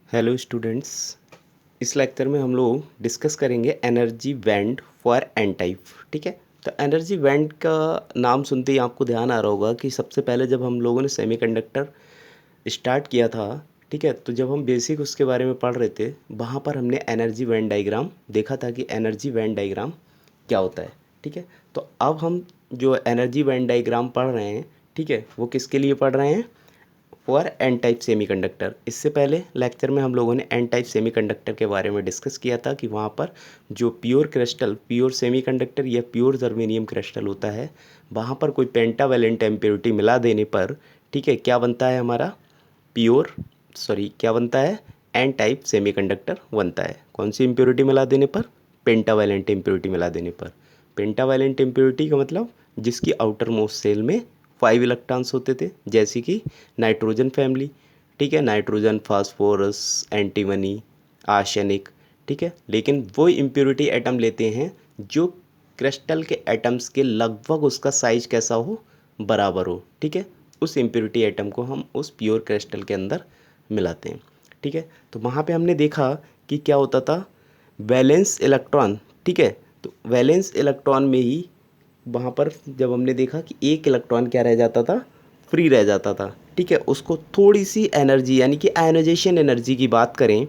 Hello students. इस lecture में हम लोग डिस्कस करेंगे energy band for N type. ठीक है, तो एनर्जी बैंड का नाम सुनते ही आपको ध्यान आ रहा होगा कि सबसे पहले जब हम लोगों ने सेमीकंडक्टर स्टार्ट किया था, ठीक है, तो जब हम बेसिक उसके बारे में पढ़ रहे थे वहाँ पर हमने एनर्जी बैंड डायग्राम देखा था कि एनर्जी बैंड डायग्राम क्या होता है। ठीक है, तो अब हम जो एनर्जी बैंड डायग्राम पढ़ रहे हैं, ठीक है, वो किसके लिए पढ़ रहे हैं? For N type semiconductor. इससे पहले लेक्चर में हम लोगों ने एन टाइप सेमीकंडक्टर के बारे में डिस्कस किया था कि वहाँ पर जो प्योर क्रिस्टल, प्योर सेमीकंडक्टर या प्योर जर्मेनियम क्रिस्टल होता है, वहाँ पर कोई पेंटावैलेंट इम्प्योरिटी मिला देने पर, ठीक है, क्या बनता है हमारा? प्योर क्या बनता है? एन टाइप सेमीकंडक्टर बनता है। कौन सी इम्प्योरिटी मिला देने पर? पेंटावैलेंट इम्प्योरिटी मिला देने पर। पेंटावैलेंट इम्प्योरिटी का मतलब जिसकी आउटर मोस्ट सेल में 5 इलेक्ट्रॉन्स होते थे, जैसे कि नाइट्रोजन फैमिली। ठीक है, नाइट्रोजन, फास्फोरस, एंटीमनी, आर्सेनिक। ठीक है, लेकिन वो इम्प्योरिटी एटम लेते हैं जो क्रिस्टल के एटम्स के लगभग उसका साइज कैसा हो? बराबर हो। ठीक है, उस इम्प्योरिटी एटम को हम उस प्योर क्रिस्टल के अंदर मिलाते हैं। ठीक है, तो वहाँ पे हमने देखा कि क्या होता था, वैलेंस इलेक्ट्रॉन। ठीक है, तो वैलेंस इलेक्ट्रॉन में ही वहाँ पर जब हमने देखा कि एक इलेक्ट्रॉन क्या रह जाता था? फ्री रह जाता था। ठीक है, उसको थोड़ी सी एनर्जी यानी कि आयोनाइजेशन एनर्जी की बात करें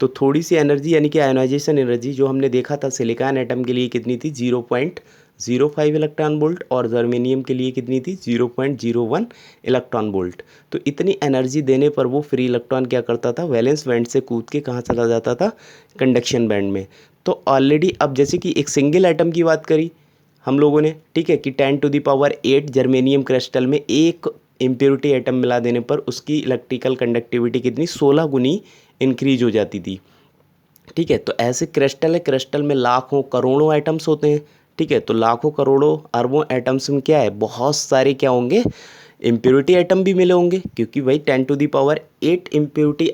तो थोड़ी सी एनर्जी यानी कि आयोनाइजेशन एनर्जी जो हमने देखा था सिलिकॉन एटम के लिए कितनी थी? 0.05 इलेक्ट्रॉन वोल्ट, और जर्मेनियम के लिए कितनी थी? 0.01 इलेक्ट्रॉन वोल्ट। तो इतनी एनर्जी देने पर वो फ्री इलेक्ट्रॉन क्या करता था? वैलेंस बैंड से कूद के कहाँ चला जाता था? कंडक्शन बैंड में। तो ऑलरेडी अब जैसे कि एक सिंगल एटम की बात करी हम लोगों ने, ठीक है, कि 10⁸ जर्मेनियम क्रिस्टल में एक इम्प्योरिटी एटम मिला देने पर उसकी इलेक्ट्रिकल कंडक्टिविटी कितनी? 16 गुनी इंक्रीज हो जाती थी। ठीक है, तो ऐसे क्रिस्टल है, क्रिस्टल में लाखों करोड़ों एटम्स होते हैं। ठीक है, तो लाखों करोड़ों अरबों एटम्स में क्या है? बहुत सारे क्या होंगे? इम्प्योरिटी एटम भी मिले होंगे, क्योंकि भाई 10⁸ इम्प्योरिटी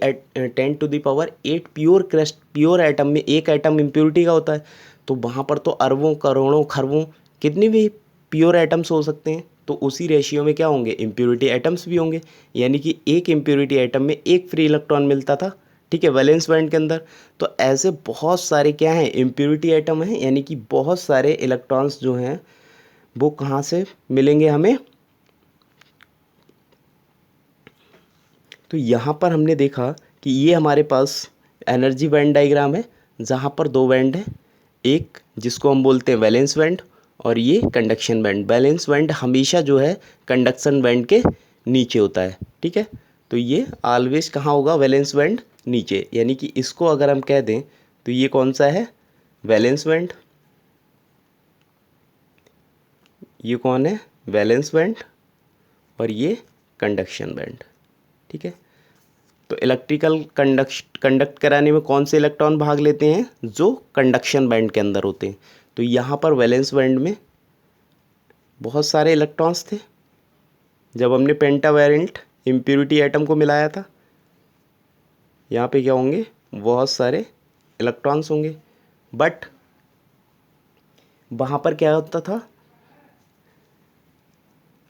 10⁸ प्योर एटम में एक एटम इम्प्योरिटी का होता है। तो वहाँ पर तो अरबों करोड़ों खरबों कितने भी प्योर एटम्स हो सकते हैं। तो उसी रेशियो में क्या होंगे? इम्प्योरिटी एटम्स भी होंगे। यानी कि एक इम्प्योरिटी एटम में एक फ्री इलेक्ट्रॉन मिलता था, ठीक है, वैलेंस बैंड के अंदर। तो ऐसे बहुत सारे क्या हैं? इम्प्योरिटी एटम हैं, यानी कि बहुत सारे इलेक्ट्रॉन्स जो हैं वो कहाँ से मिलेंगे हमें? तो यहाँ पर हमने देखा कि ये हमारे पास एनर्जी बैंड डायग्राम है, जहाँ पर दो बैंड हैं, एक जिसको हम बोलते हैं वैलेंस बैंड, और ये कंडक्शन बैंड। वैलेंस बैंड हमेशा जो है कंडक्शन बैंड के नीचे होता है। ठीक है, तो ये ऑलवेज कहाँ होगा? वैलेंस बैंड नीचे। यानी कि इसको अगर हम कह दें तो ये कौन सा है? Valence band. ये कौन है? Valence band. और ये कंडक्शन बैंड। ठीक है, तो इलेक्ट्रिकल कंडक्ट कराने में कौन से इलेक्ट्रॉन भाग लेते हैं? जो कंडक्शन बैंड के अंदर होते हैं। तो यहाँ पर वैलेंस बैंड में बहुत सारे इलेक्ट्रॉन्स थे जब हमने पेंटावैलेंट इम्प्योरिटी एटम को मिलाया था। यहाँ पे क्या होंगे? बहुत सारे इलेक्ट्रॉन्स होंगे। बट वहाँ पर क्या होता था?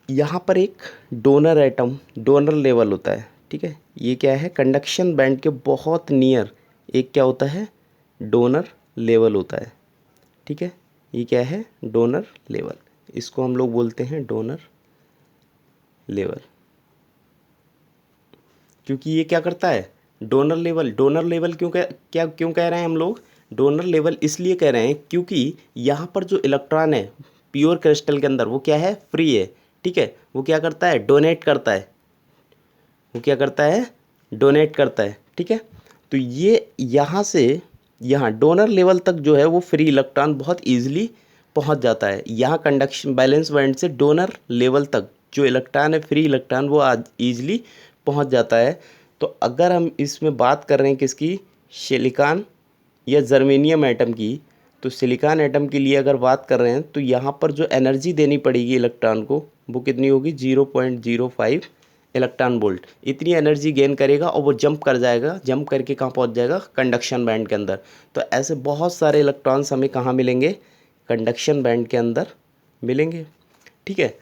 यहाँ पर एक डोनर एटम, डोनर लेवल होता है। ठीक है, ये क्या है? कंडक्शन बैंड के बहुत नियर एक क्या होता है? डोनर लेवल होता है। ठीक है, ये क्या है? Donor level. इसको हम लोग बोलते हैं डोनर लेवल। क्योंकि ये क्या करता है? Donor level. डोनर लेवल क्यों कह रहे हैं हम लोग? डोनर लेवल इसलिए कह रहे हैं क्योंकि यहाँ पर जो इलेक्ट्रॉन है प्योर क्रिस्टल के अंदर वो क्या है? फ्री है। ठीक है, वो क्या करता है? डोनेट करता है। वो क्या करता है? डोनेट करता है। ठीक है, तो ये यहाँ से यहाँ डोनर लेवल तक जो है वो फ्री इलेक्ट्रॉन बहुत ईजिली पहुँच जाता है। यहाँ कंडक्शन बैलेंस बैंड से डोनर लेवल तक जो इलेक्ट्रॉन है, फ्री इलेक्ट्रॉन, वो आज ईजिली पहुँच जाता है। तो अगर हम इसमें बात कर रहे हैं किसकी? सिलिकॉन या जर्मेनियम एटम की, तो सिलिकॉन एटम के लिए अगर बात कर रहे हैं तो यहाँ पर जो एनर्जी देनी पड़ेगी इलेक्ट्रॉन को वो कितनी होगी? 0.05 इलेक्ट्रॉन वोल्ट। इतनी एनर्जी गेन करेगा और वो जंप कर जाएगा। जंप करके कहाँ पहुँच जाएगा? कंडक्शन बैंड के अंदर। तो ऐसे बहुत सारे इलेक्ट्रॉन्स हमें कहाँ मिलेंगे? कंडक्शन बैंड के अंदर मिलेंगे। ठीक है,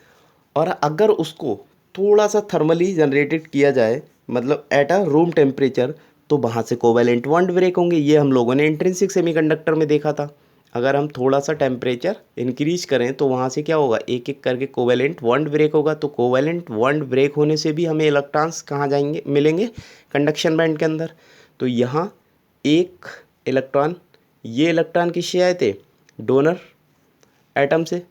और अगर उसको थोड़ा सा थर्मली जनरेटेड किया जाए, मतलब एट अ रूम टेम्परेचर, तो वहाँ से कोवैलेंट बॉन्ड ब्रेक होंगे। ये हम लोगों ने इंट्रिंसिक सेमीकंडक्टर में देखा था। अगर हम थोड़ा सा टेम्परेचर इंक्रीज करें तो वहाँ से क्या होगा, एक एक करके कोवैलेंट बॉन्ड ब्रेक होगा। तो कोवैलेंट बॉन्ड ब्रेक होने से भी हमें इलेक्ट्रॉन्स कहाँ जाएंगे, मिलेंगे, कंडक्शन बैंड के अंदर। तो यहाँ एक इलेक्ट्रॉन, ये इलेक्ट्रॉन किससे आए थे, डोनर एटम से,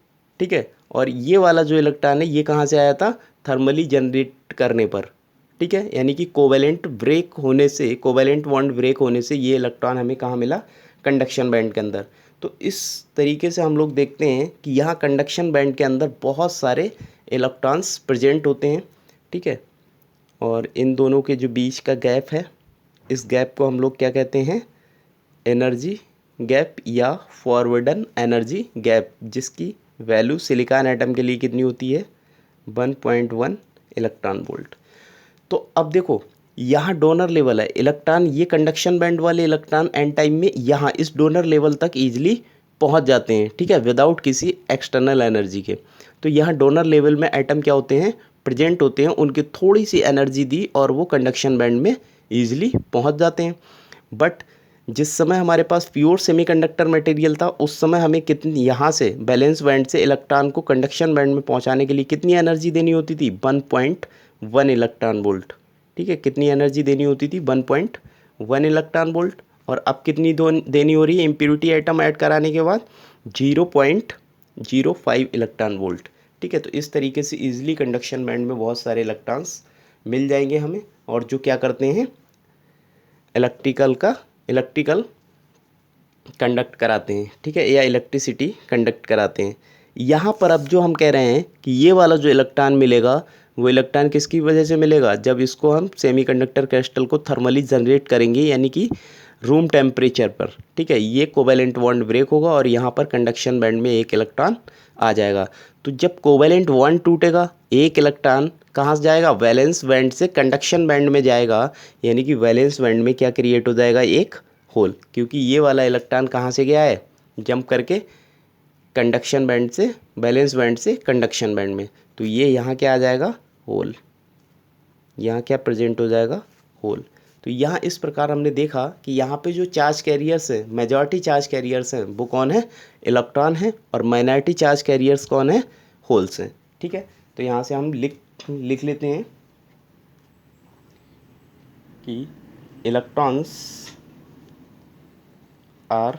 ठीक है। और ये वाला जो इलेक्ट्रॉन है ये कहाँ से आया था, थर्मली जनरेट करने पर, ठीक है। यानी कि कोवैलेंट ब्रेक होने से, कोवैलेंट बॉन्ड ब्रेक होने से ये इलेक्ट्रॉन हमें कहाँ मिला, कंडक्शन बैंड के अंदर। तो इस तरीके से हम लोग देखते हैं कि यहाँ कंडक्शन बैंड के अंदर बहुत सारे इलेक्ट्रॉन्स प्रेजेंट होते हैं, ठीक है। और इन दोनों के जो बीच का गैप है, इस गैप को हम लोग क्या कहते हैं, एनर्जी गैप या फॉरवर्डन एनर्जी गैप, जिसकी वैल्यू सिलिकॉन एटम के लिए कितनी होती है, 1.1 इलेक्ट्रॉन वोल्ट। तो अब देखो यहाँ डोनर लेवल है, इलेक्ट्रॉन, ये कंडक्शन बैंड वाले इलेक्ट्रॉन एन टाइम में यहाँ इस डोनर लेवल तक ईजिली पहुँच जाते हैं, ठीक है, विदाउट किसी एक्सटर्नल एनर्जी के। तो यहाँ डोनर लेवल में एटम क्या होते हैं, प्रेजेंट होते हैं, उनकी थोड़ी सी एनर्जी दी और वो कंडक्शन बैंड में ईजिली पहुँच जाते हैं। बट जिस समय हमारे पास प्योर सेमीकंडक्टर मटेरियल था, उस समय हमें कितनी, यहाँ से बैलेंस बैंड से इलेक्ट्रॉन को कंडक्शन बैंड में पहुँचाने के लिए कितनी एनर्जी देनी होती थी, 1.1 इलेक्ट्रॉन वोल्ट, ठीक है। कितनी एनर्जी देनी होती थी, 1.1 इलेक्ट्रॉन वोल्ट। और अब कितनी देनी हो रही है, इम्प्योरिटी आइटम ऐड कराने के बाद 0.05 इलेक्ट्रॉन वोल्ट, ठीक है। तो इस तरीके से ईजिली कंडक्शन बैंड में बहुत सारे इलेक्ट्रॉन्स मिल जाएंगे हमें, और जो क्या करते हैं, इलेक्ट्रिकल कंडक्ट कराते हैं, ठीक है, या इलेक्ट्रिसिटी कंडक्ट कराते हैं। यहाँ पर अब जो हम कह रहे हैं कि ये वाला जो इलेक्ट्रॉन मिलेगा, वो इलेक्ट्रॉन किसकी वजह से मिलेगा, जब इसको हम सेमीकंडक्टर क्रिस्टल को थर्मली जनरेट करेंगे, यानी कि रूम टेम्परेचर पर, ठीक है। ये कोवैलेंट बॉन्ड ब्रेक होगा और यहाँ पर कंडक्शन बैंड में एक इलेक्ट्रॉन आ जाएगा। तो जब कोवैलेंट बॉन्ड टूटेगा, एक इलेक्ट्रॉन कहाँ से जाएगा, वैलेंस बैंड से कंडक्शन बैंड में जाएगा, यानी कि वैलेंस बैंड में क्या क्रिएट हो जाएगा, एक होल, क्योंकि ये वाला इलेक्ट्रॉन कहाँ से गया है, जंप करके कंडक्शन बैंड से वैलेंस बैंड से कंडक्शन बैंड में। तो ये यहाँ क्या आ जाएगा, होल, यहाँ क्या प्रेजेंट हो जाएगा, होल। तो यहाँ इस प्रकार हमने देखा कि यहाँ पे जो चार्ज कैरियर्स हैं, मेजॉरिटी चार्ज कैरियर्स हैं, वो कौन है, इलेक्ट्रॉन है, और माइनॉरिटी चार्ज कैरियर्स कौन है, होल्स हैं, ठीक है। तो यहाँ से हम लिख लेते हैं कि electrons are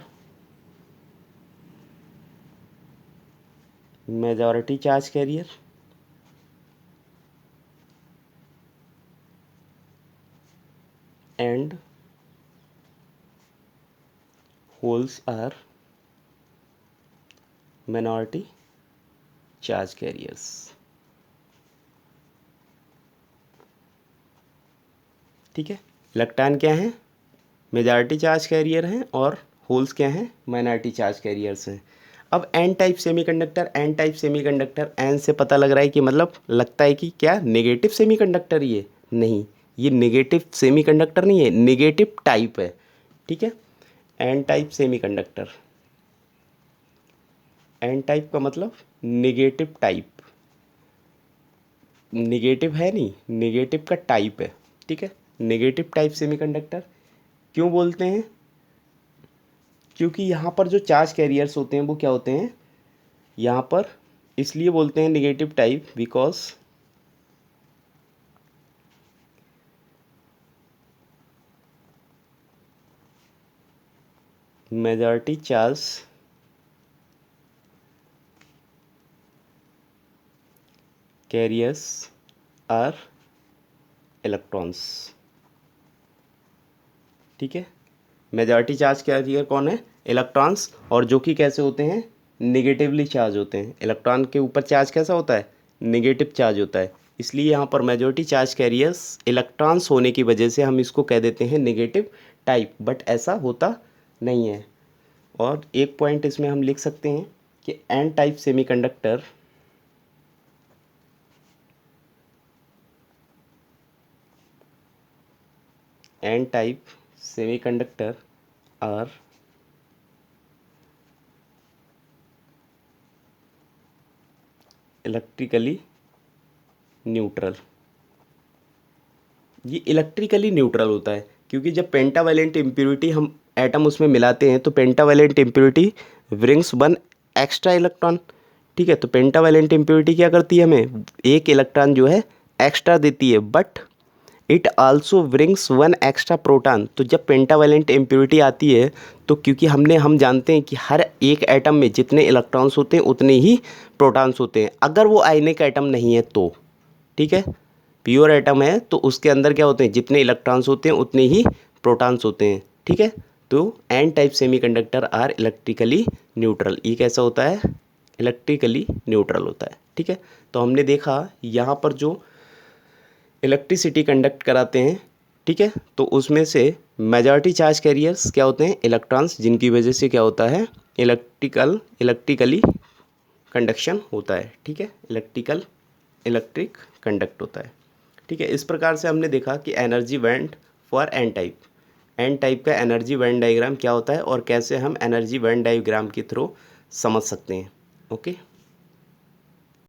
majority charge carrier and holes are minority charge carriers, ठीक है। इलेक्ट्रॉन क्या हैं, मेजॉरिटी चार्ज कैरियर हैं, और होल्स क्या हैं, माइनॉरिटी चार्ज कैरियर्स हैं। अब एन टाइप सेमीकंडक्टर, एन से पता लग रहा है कि मतलब लगता है कि क्या नेगेटिव सेमीकंडक्टर, ये नहीं, ये नेगेटिव सेमीकंडक्टर नहीं है, नेगेटिव टाइप है, ठीक है। N type semiconductor, N type का मतलब नेगेटिव टाइप, नेगेटिव है नहीं, नेगेटिव का टाइप है, ठीक है। नेगेटिव टाइप सेमीकंडक्टर क्यों बोलते हैं, क्योंकि यहाँ पर जो चार्ज कैरियर्स होते हैं वो क्या होते हैं, यहाँ पर इसलिए बोलते हैं negative type, because majority charge carriers are electrons, ठीक है। मेजॉरिटी चार्ज कैरियर कौन है, इलेक्ट्रॉन्स, और जो कि कैसे होते हैं, नेगेटिवली चार्ज होते हैं। इलेक्ट्रॉन के ऊपर चार्ज कैसा होता है, नेगेटिव चार्ज होता है, इसलिए यहाँ पर मेजॉरिटी चार्ज कैरियर्स इलेक्ट्रॉन्स होने की वजह से हम इसको कह देते हैं नेगेटिव टाइप, बट ऐसा होता नहीं है। और एक पॉइंट इसमें हम लिख सकते हैं कि N type semiconductor N type semiconductor are electrically neutral. ये इलेक्ट्रिकली न्यूट्रल होता है, क्योंकि जब पेंटावैलेंट इम्प्योरिटी हम एटम उसमें मिलाते हैं तो pentavalent impurity brings one extra electron, ठीक है। तो पेंटावैलेंट इम्प्योरिटी क्या करती है, हमें एक इलेक्ट्रॉन जो है एक्स्ट्रा देती है, but it also brings one extra proton. तो जब पेंटावैलेंट इम्प्योरिटी आती है तो क्योंकि हम जानते हैं कि हर एक एटम में जितने इलेक्ट्रॉन्स होते हैं उतने ही प्रोटॉन्स होते हैं, अगर वो आयनिक एटम नहीं है तो, ठीक है। प्योर एटम है तो उसके अंदर क्या होते हैं, जितने इलेक्ट्रॉन्स होते हैं उतने ही प्रोटॉन्स होते हैं, ठीक है। तो N type semiconductor are electrically neutral. ये कैसा होता है, इलेक्ट्रिकली न्यूट्रल होता है, ठीक है। तो हमने देखा यहाँ पर जो इलेक्ट्रिसिटी कंडक्ट कराते हैं, ठीक है, तो उसमें से मेजॉरिटी चार्ज कैरियर्स क्या होते हैं, इलेक्ट्रॉन्स, जिनकी वजह से क्या होता है, इलेक्ट्रिकली कंडक्शन होता है, ठीक है। इलेक्ट्रिक कंडक्ट होता है, ठीक है। इस प्रकार से हमने देखा कि energy band for N type का एनर्जी बैंड डायग्राम क्या होता है और कैसे हम एनर्जी बैंड डायग्राम के थ्रू समझ सकते हैं। ओके।